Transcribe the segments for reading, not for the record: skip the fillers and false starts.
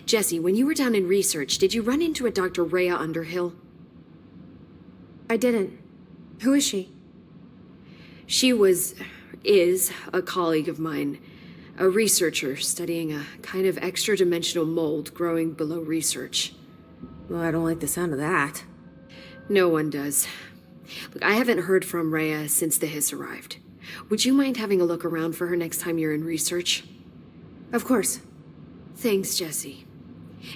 Jesse, when you were down in research, did you run into a Dr. Rhea Underhill? I didn't. Who is she? She is a colleague of mine, a researcher studying a kind of extra-dimensional mold growing below research. Well, I don't like the sound of that. No one does. Look, I haven't heard from Rhea since the hiss arrived. Would you mind having a look around for her next time you're in research? Of course. Thanks, Jesse.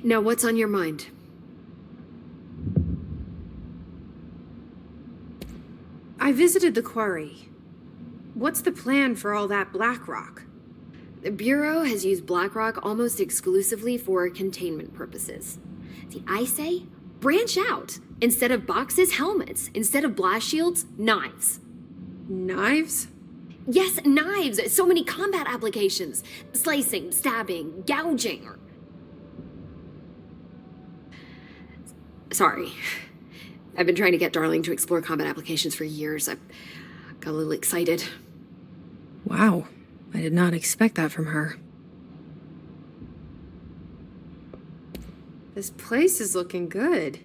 Now, what's on your mind? I visited the quarry. What's the plan for all that black rock? The Bureau has used black rock almost exclusively for containment purposes. See, I say, branch out. Instead of boxes, helmets. Instead of blast shields, knives. Knives? Yes, knives. So many combat applications. Slicing, stabbing, gouging. Sorry. I've been trying to get Darling to explore combat applications for years. I got a little excited. Wow. I did not expect that from her. This place is looking good.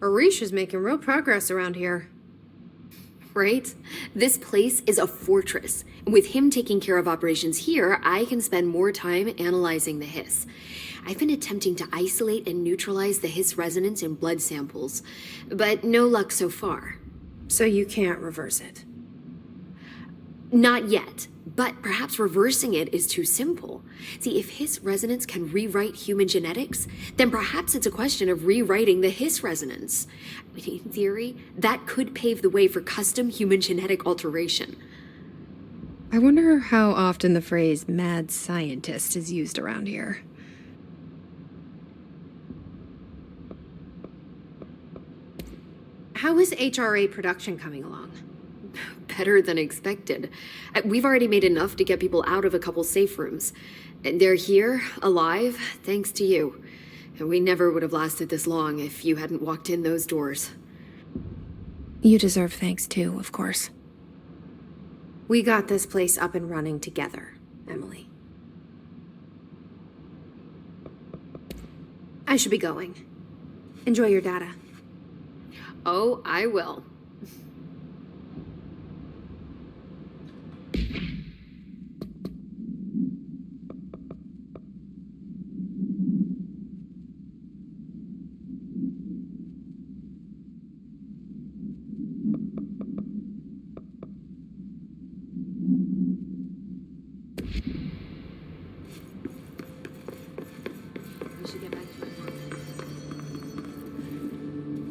Arish is making real progress around here. Right? This place is a fortress. With him taking care of operations here, I can spend more time analyzing the hiss. I've been attempting to isolate and neutralize the hiss resonance in blood samples, but no luck so far. So you can't reverse it? Not yet, but perhaps reversing it is too simple. See, if hiss resonance can rewrite human genetics, then perhaps it's a question of rewriting the hiss resonance. I mean, in theory, that could pave the way for custom human genetic alteration. I wonder how often the phrase mad scientist is used around here. How is HRA production coming along? Better than expected. We've already made enough to get people out of a couple safe rooms. They're here, alive, thanks to you. And we never would have lasted this long if you hadn't walked in those doors. You deserve thanks too, of course. We got this place up and running together, Emily. I should be going. Enjoy your data. Oh, I will.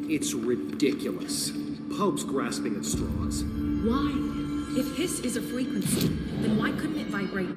It's ridiculous. Pubs grasping at straws. Why? If hiss is a frequency, then why couldn't it vibrate?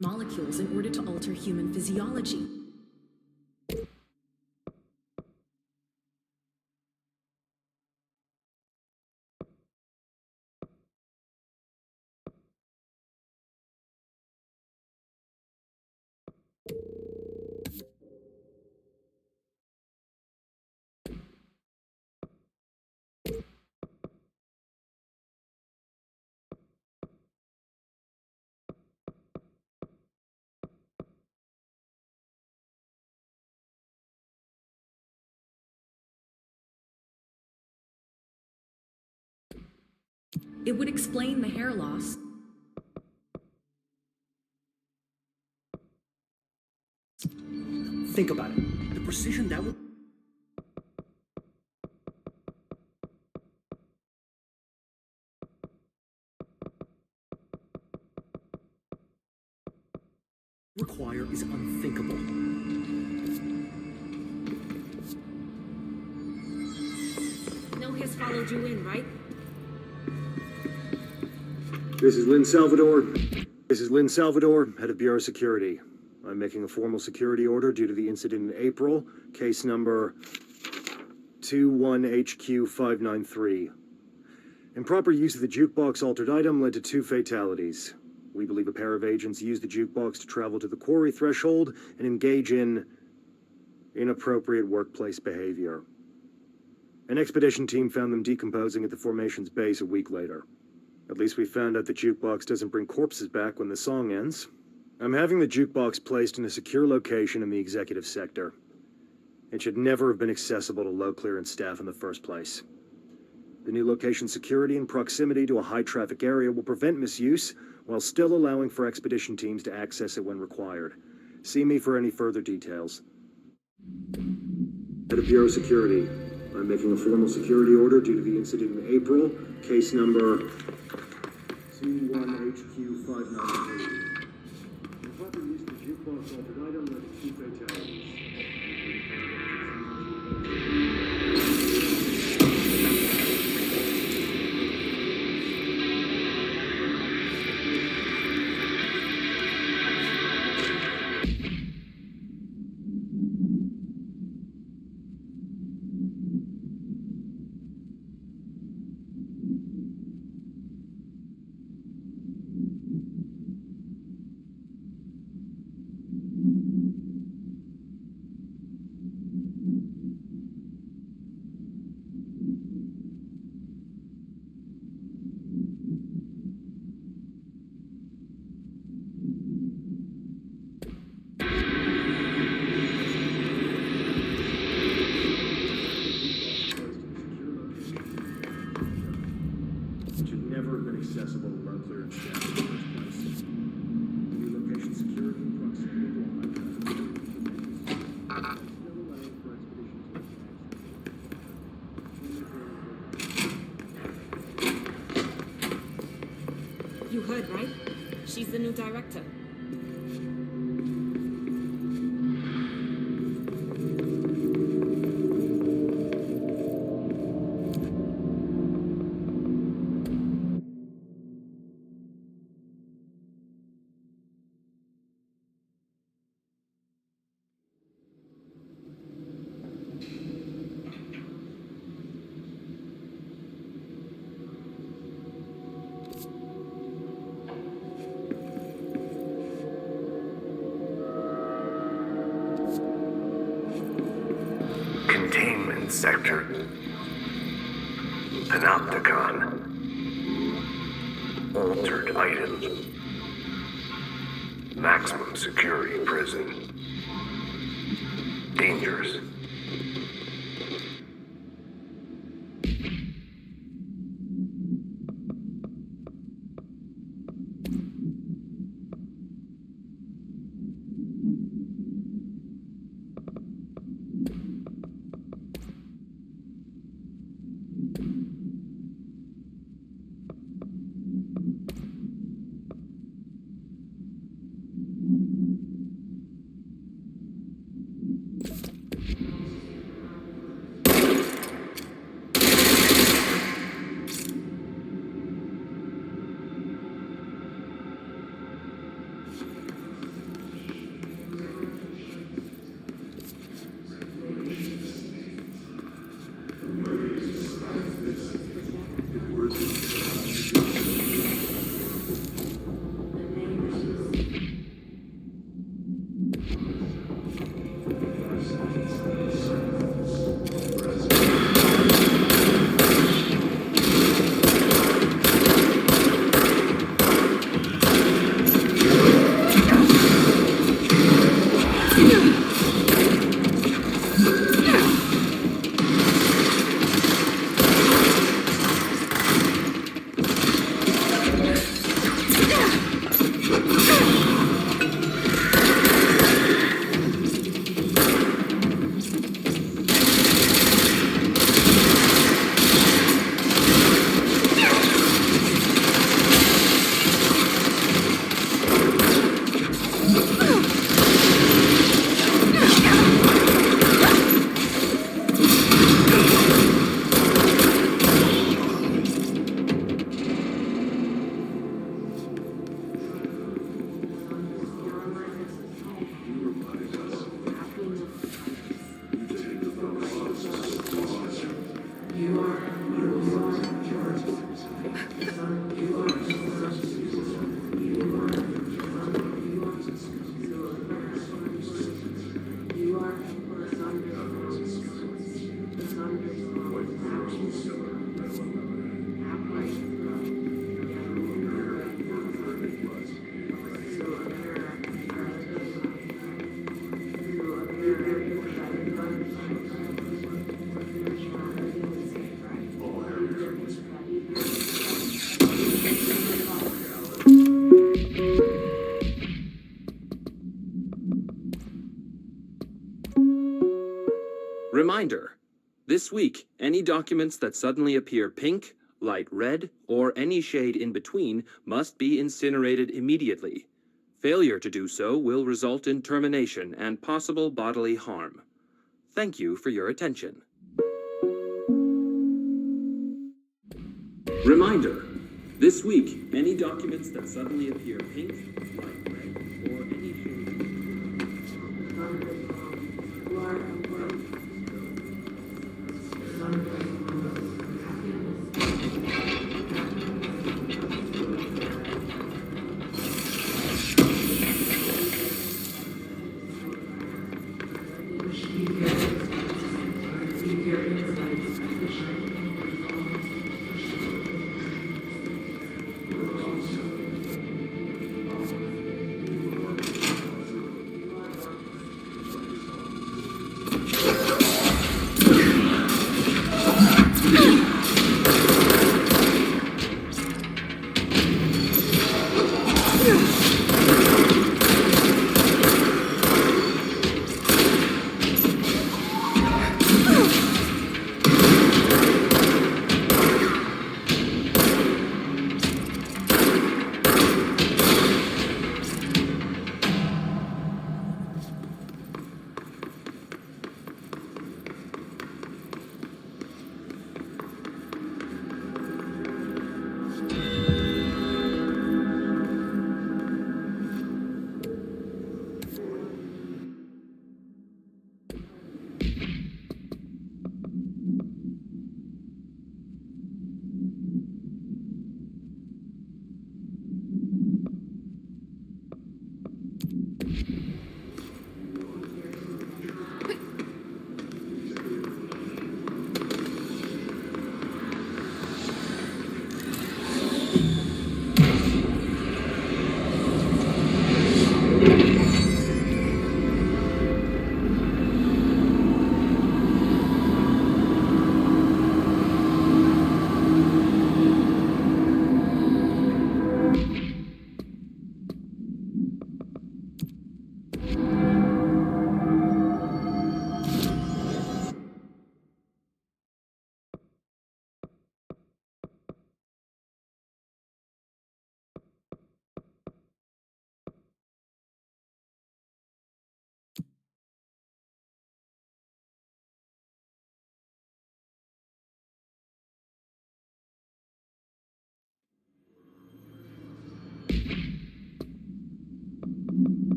Molecules in order to alter human physiology. It would explain the hair loss. Think about it. The precision that would... require is unthinkable. No hiss followed you in, right? This is Lynn Salvador. This is Lynn Salvador, head of Bureau Security. I'm making a formal security order due to the incident in April, case number 21HQ593. Improper use of the jukebox altered item led to 2 fatalities. We believe a pair of agents used the jukebox to travel to the quarry threshold and engage in inappropriate workplace behavior. An expedition team found them decomposing at the formation's base a week later. At least we found out the jukebox doesn't bring corpses back when the song ends. I'm having the jukebox placed in a secure location in the executive sector. It should never have been accessible to low clearance staff in the first place. The new location's security and proximity to a high-traffic area will prevent misuse, while still allowing for expedition teams to access it when required. See me for any further details. Head of Bureau Security. I'm making a formal security order due to the incident in April, case number 21HQ593. Improper use of the jukebox altered item led to 2 fatalities. Accessible to low clearance staff in the first place. New location security and proximity to a high-traffic still allowing for expeditions to You heard, right? She's the new director. Containment sector. Panopticon. Altered items. Maximum security prison. Dangerous. Reminder: this week, any documents that suddenly appear pink, light red, or any shade in between must be incinerated immediately. Failure to do so will result in termination and possible bodily harm. Thank you for your attention. Reminder: this week, any documents that suddenly appear pink, light red, or any shade in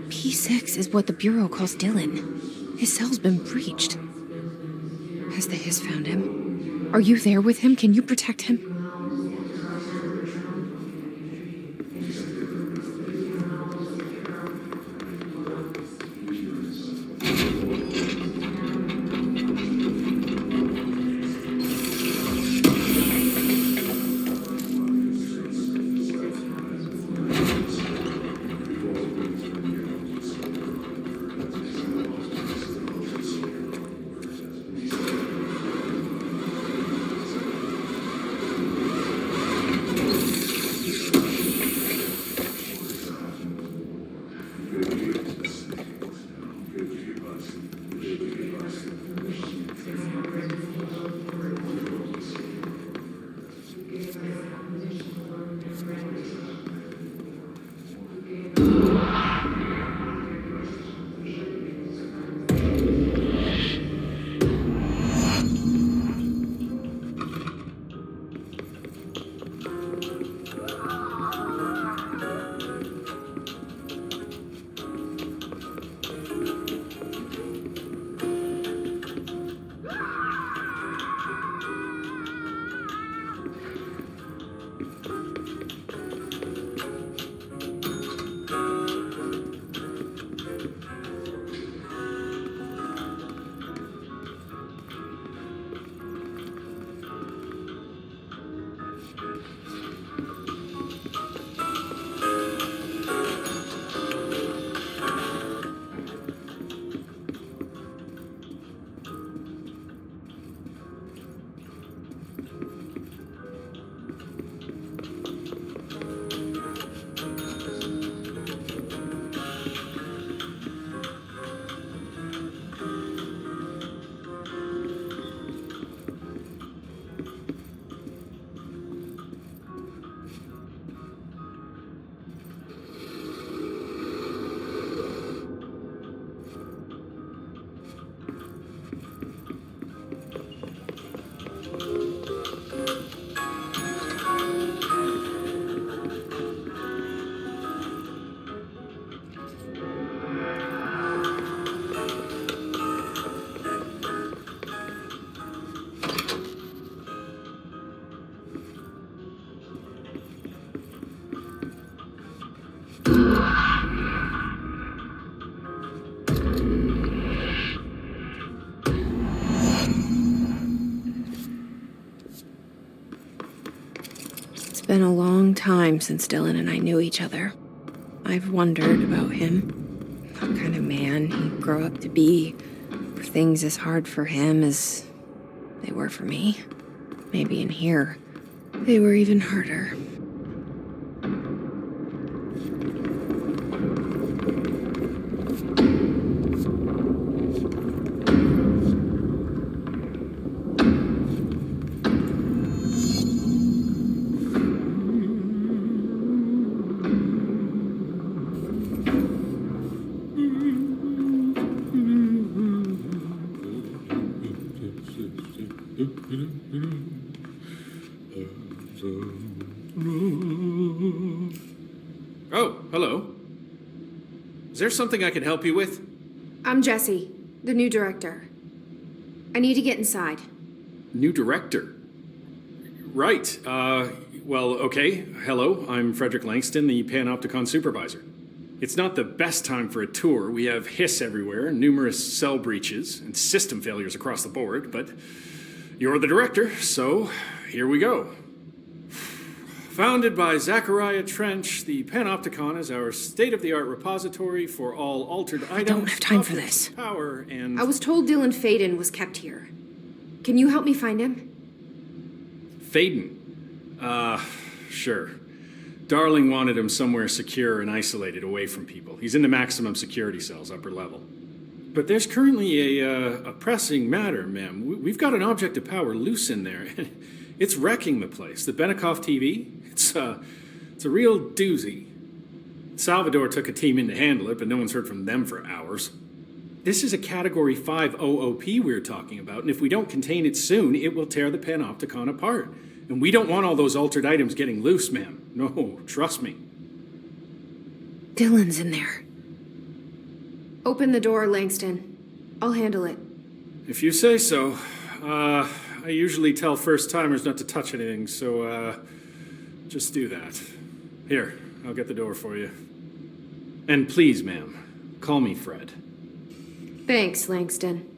P6 is what the Bureau calls Dylan. His cell's been breached. Has the Hiss found him? Are you there with him? Can you protect him? It's been a long time since Dylan and I knew each other. I've wondered about him. What kind of man he'd grow up to be. Were things as hard for him as they were for me? Maybe in here, they were even harder. Oh, hello. Is there something I can help you with? I'm Jessie, the new director. I need to get inside. New director? Right. Well, okay. Hello, I'm Frederick Langston, the Panopticon supervisor. It's not the best time for a tour. We have hiss everywhere, numerous cell breaches, and system failures across the board, but you're the director, so here we go. Founded by Zachariah Trench, the Panopticon is our state-of-the-art repository for all altered items. I don't have time for this. Power and... I was told Dylan Faden was kept here. Can you help me find him? Faden? Sure. Darling wanted him somewhere secure and isolated away from people. He's in the maximum security cells, upper level. But there's currently a pressing matter, ma'am. We've got an object of power loose in there. It's wrecking the place. The Benikoff TV, it's a real doozy. Salvador took a team in to handle it, but no one's heard from them for hours. This is a Category 5 OOP we're talking about, and if we don't contain it soon, it will tear the Panopticon apart. And we don't want all those altered items getting loose, ma'am. No, trust me. Dylan's in there. Open the door, Langston. I'll handle it. If you say so. I usually tell first-timers not to touch anything, so, just do that. Here, I'll get the door for you. And please, ma'am, call me Fred. Thanks, Langston.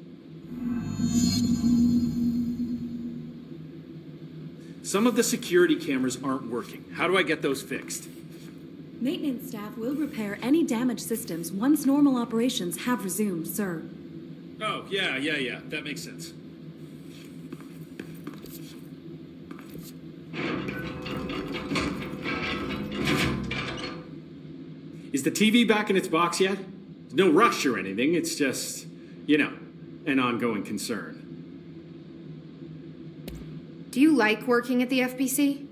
Some of the security cameras aren't working. How do I get those fixed? Maintenance staff will repair any damaged systems once normal operations have resumed, sir. Oh, yeah. That makes sense. Is the TV back in its box yet? No rush or anything, it's just, an ongoing concern. Do you like working at the FBC?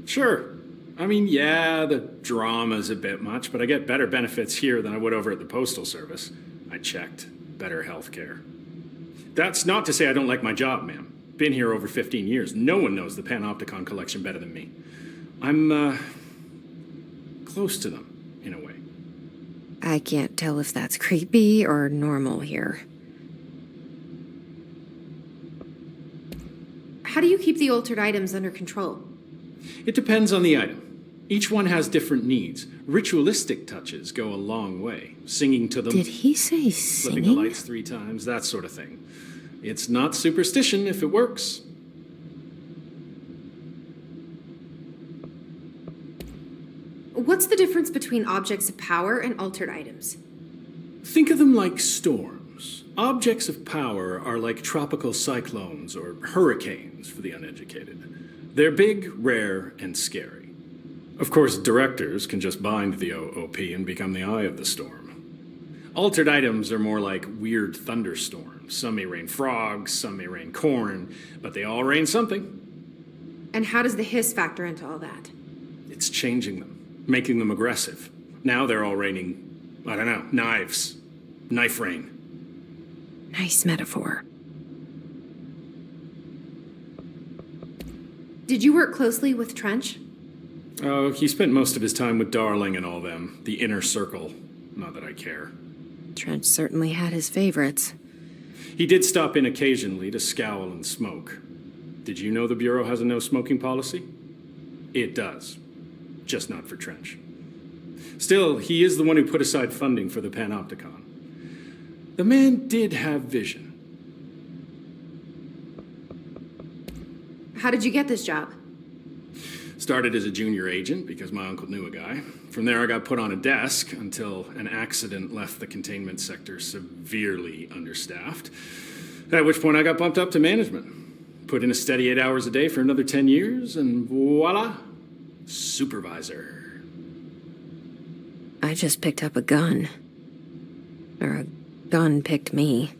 Sure. I mean, yeah, the drama's a bit much, but I get better benefits here than I would over at the Postal Service. I checked. Better healthcare. That's not to say I don't like my job, ma'am. Been here over 15 years. No one knows the Panopticon collection better than me. I'm, close to them, in a way. I can't tell if that's creepy or normal here. How do you keep the altered items under control? It depends on the item. Each one has different needs. Ritualistic touches go a long way. Singing to them. Did he say Flipping the singing? lights 3 times, that sort of thing. It's not superstition if it works. What's the difference between objects of power and altered items? Think of them like storms. Objects of power are like tropical cyclones or hurricanes for the uneducated. They're big, rare, and scary. Of course, directors can just bind the OOP and become the eye of the storm. Altered items are more like weird thunderstorms. Some may rain frogs, some may rain corn, but they all rain something. And how does the hiss factor into all that? It's changing them, making them aggressive. Now they're all raining, I don't know, knives. Knife rain. Nice metaphor. Did you work closely with Trench? Oh, he spent most of his time with Darling and all them. The inner circle. Not that I care. Trench certainly had his favorites. He did stop in occasionally to scowl and smoke. Did you know the Bureau has a no-smoking policy? It does. Just not for Trench. Still, he is the one who put aside funding for the Panopticon. The man did have vision. How did you get this job? Started as a junior agent because my uncle knew a guy. From there I got put on a desk until an accident left the containment sector severely understaffed. At which point I got bumped up to management. Put in a steady 8 hours a day for another 10 years and voila, supervisor. I just picked up a gun. Or a gun picked me.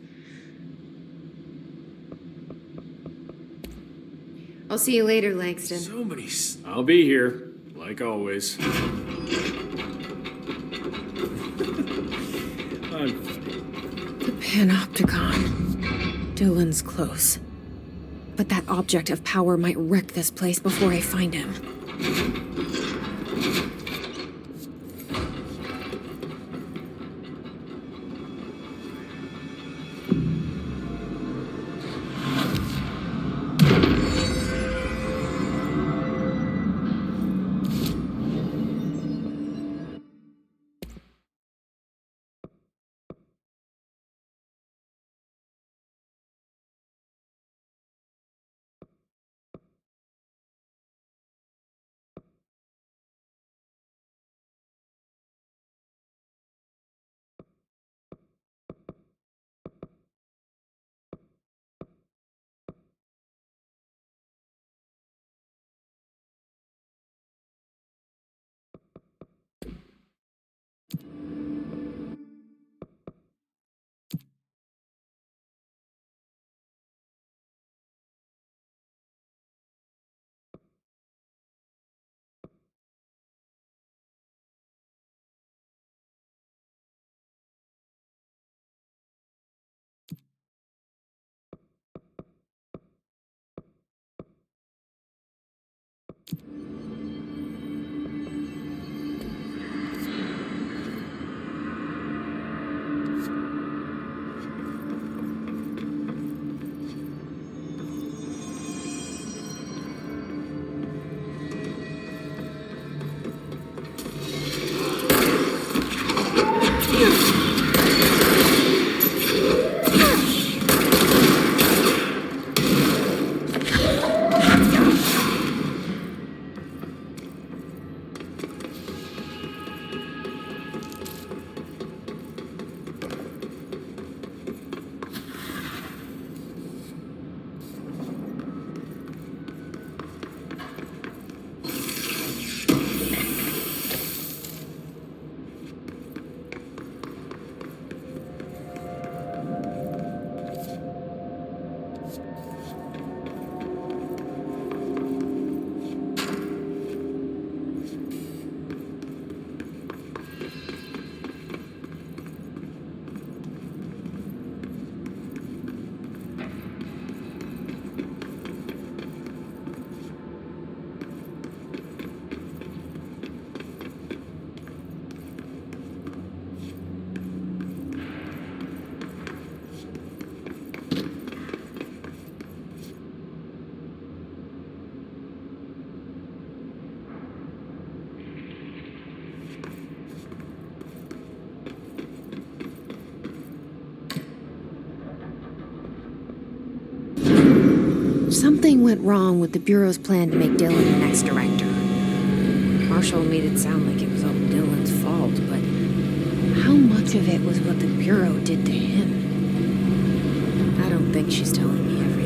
I'll see you later, Langston. So many. I'll be here, like always. I'm funny. The Panopticon. Dylan's close. But that object of power might wreck this place before I find him. Something went wrong with the Bureau's plan to make Dylan the next director. Marshall made it sound like it was all Dylan's fault, but how much of it was what the Bureau did to him? I don't think she's telling me everything.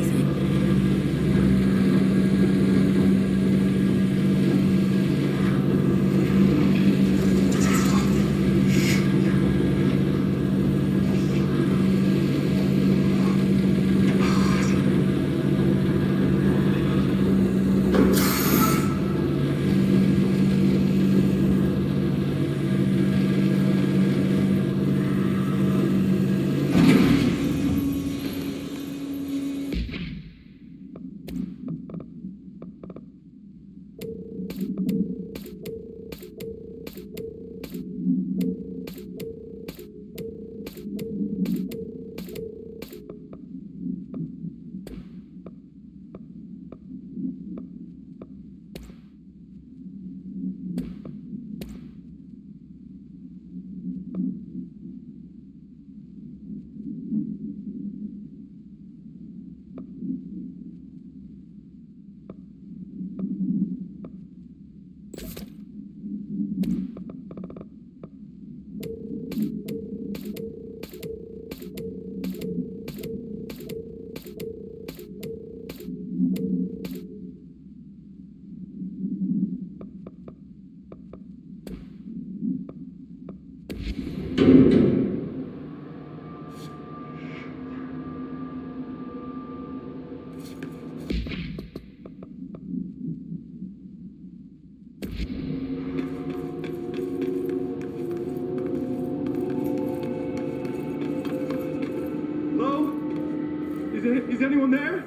Is anyone there?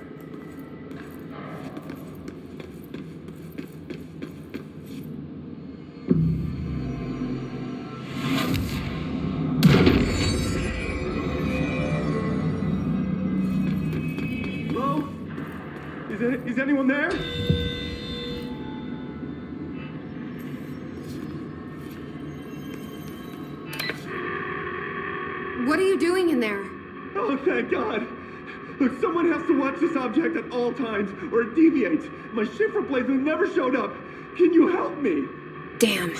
Hello? Is anyone there? What are you doing in there? Oh, thank God! Look, someone has to watch this object at all times, or it deviates. My shift replacement never showed up. Can you help me? Damn.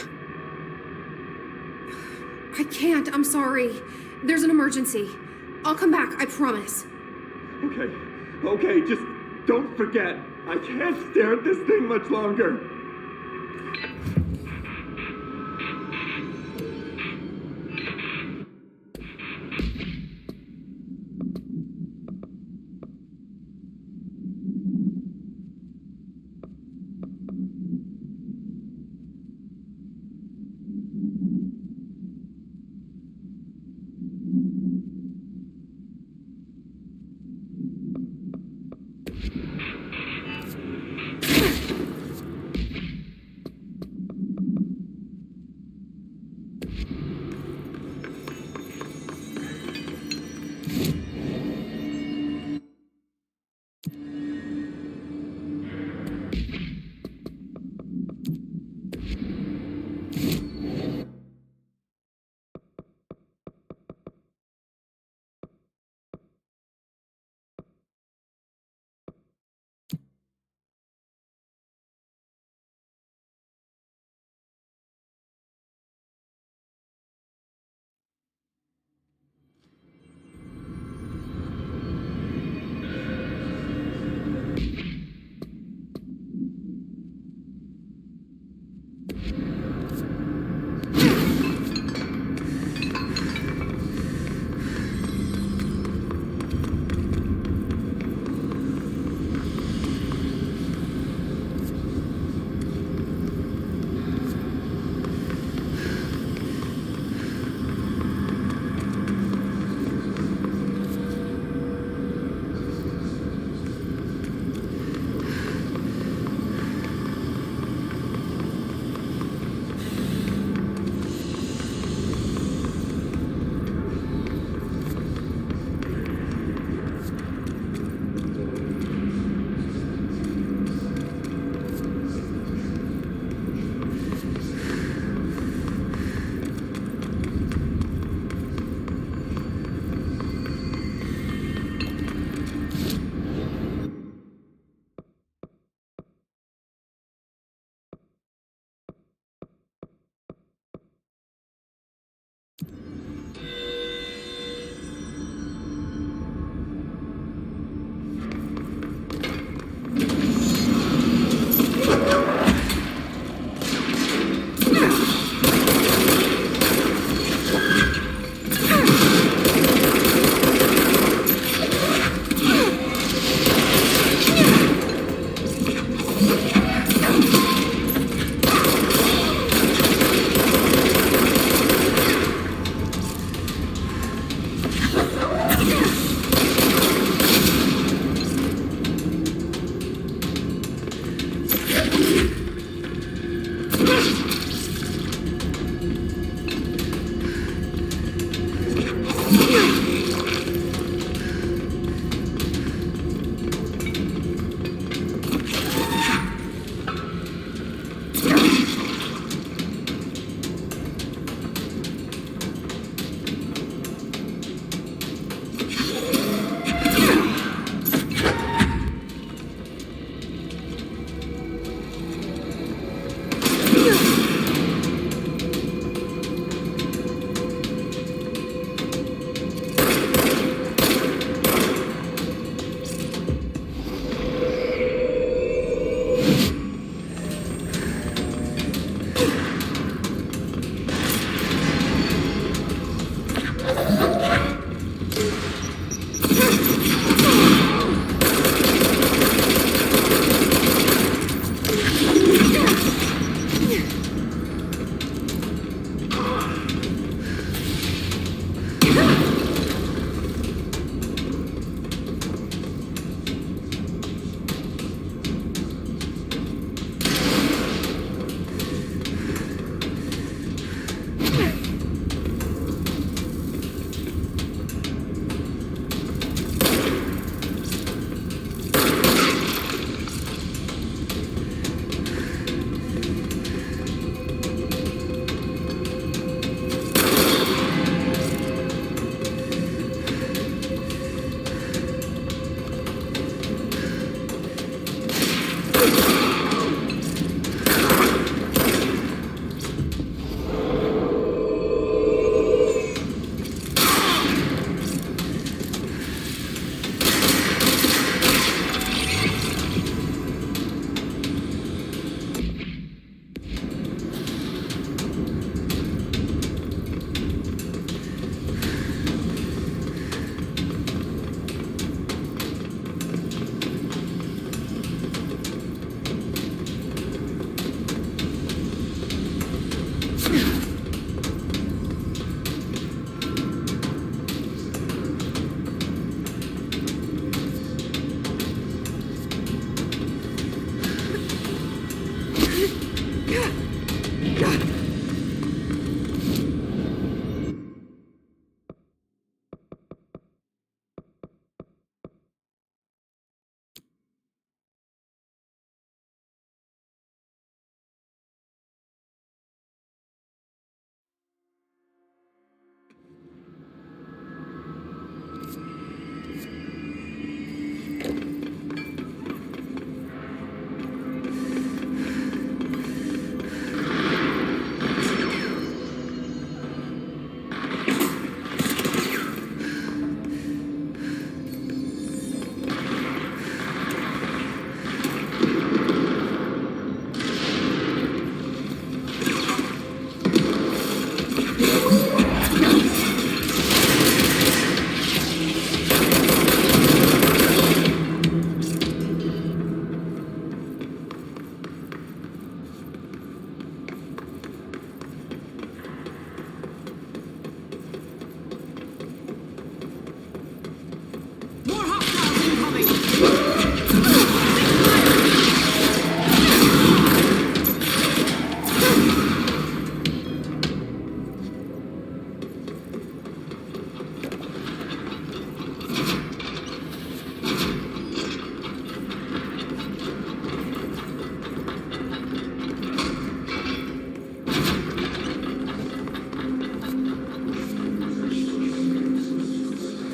I can't, I'm sorry. There's an emergency. I'll come back, I promise. Okay, just don't forget. I can't stare at this thing much longer.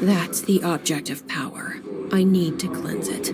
That's the object of power. I need to cleanse it.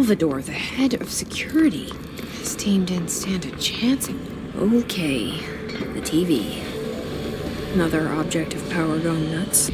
Salvador, the head of security. His team didn't stand a chance. Okay, the TV. Another object of power going nuts.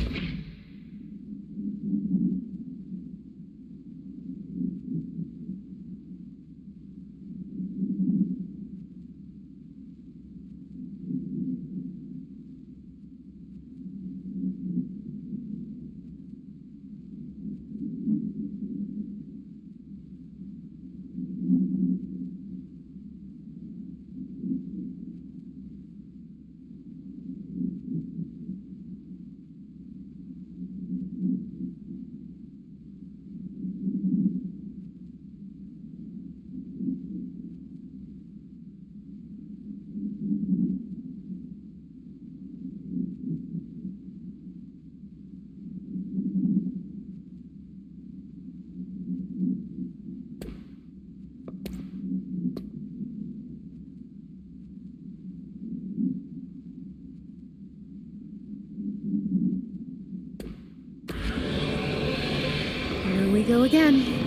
Here we go again.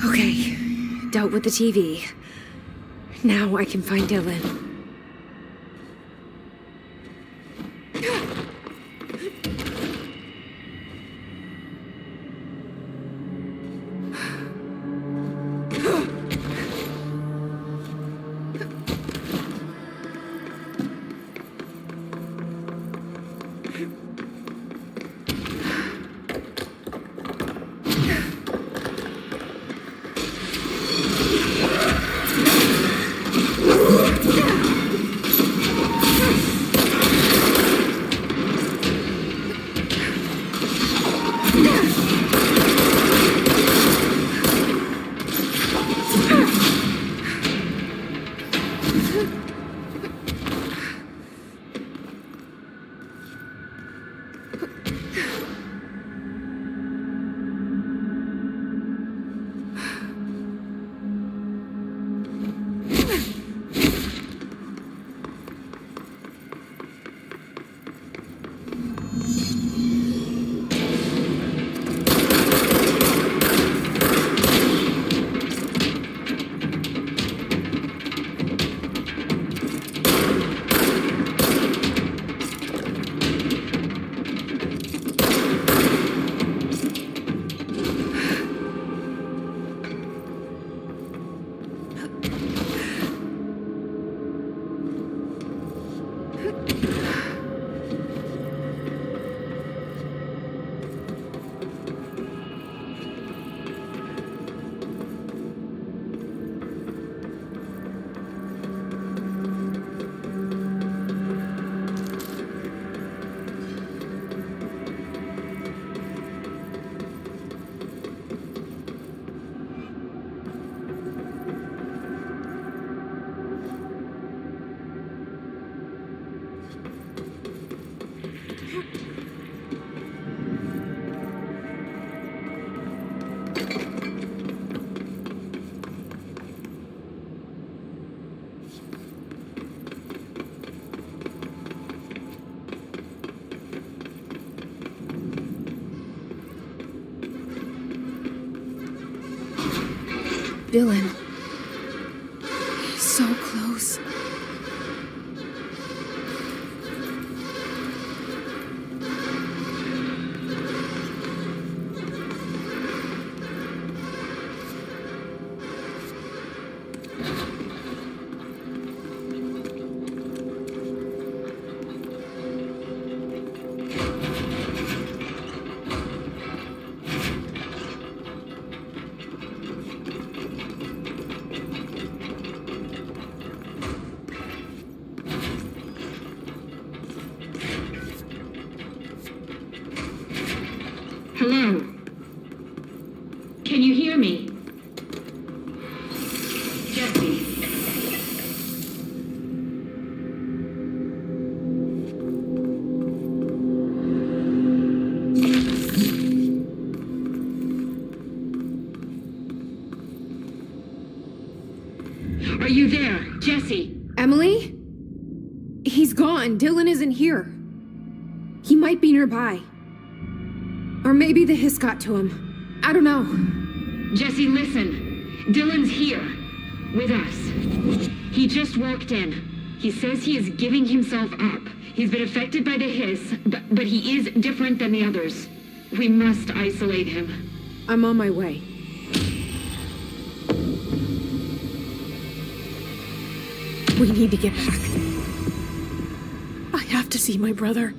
Okay, dealt with the TV. Now I can find Dylan. Dylan. He's so close. Hello? Can you hear me? Jesse. Are you there, Jesse? Emily? He's gone. Dylan isn't here. He might be nearby. Or maybe the hiss got to him. I don't know. Jesse, listen. Dylan's here. With us. He just walked in. He says he is giving himself up. He's been affected by the hiss, but he is different than the others. We must isolate him. I'm on my way. We need to get back. I have to see my brother.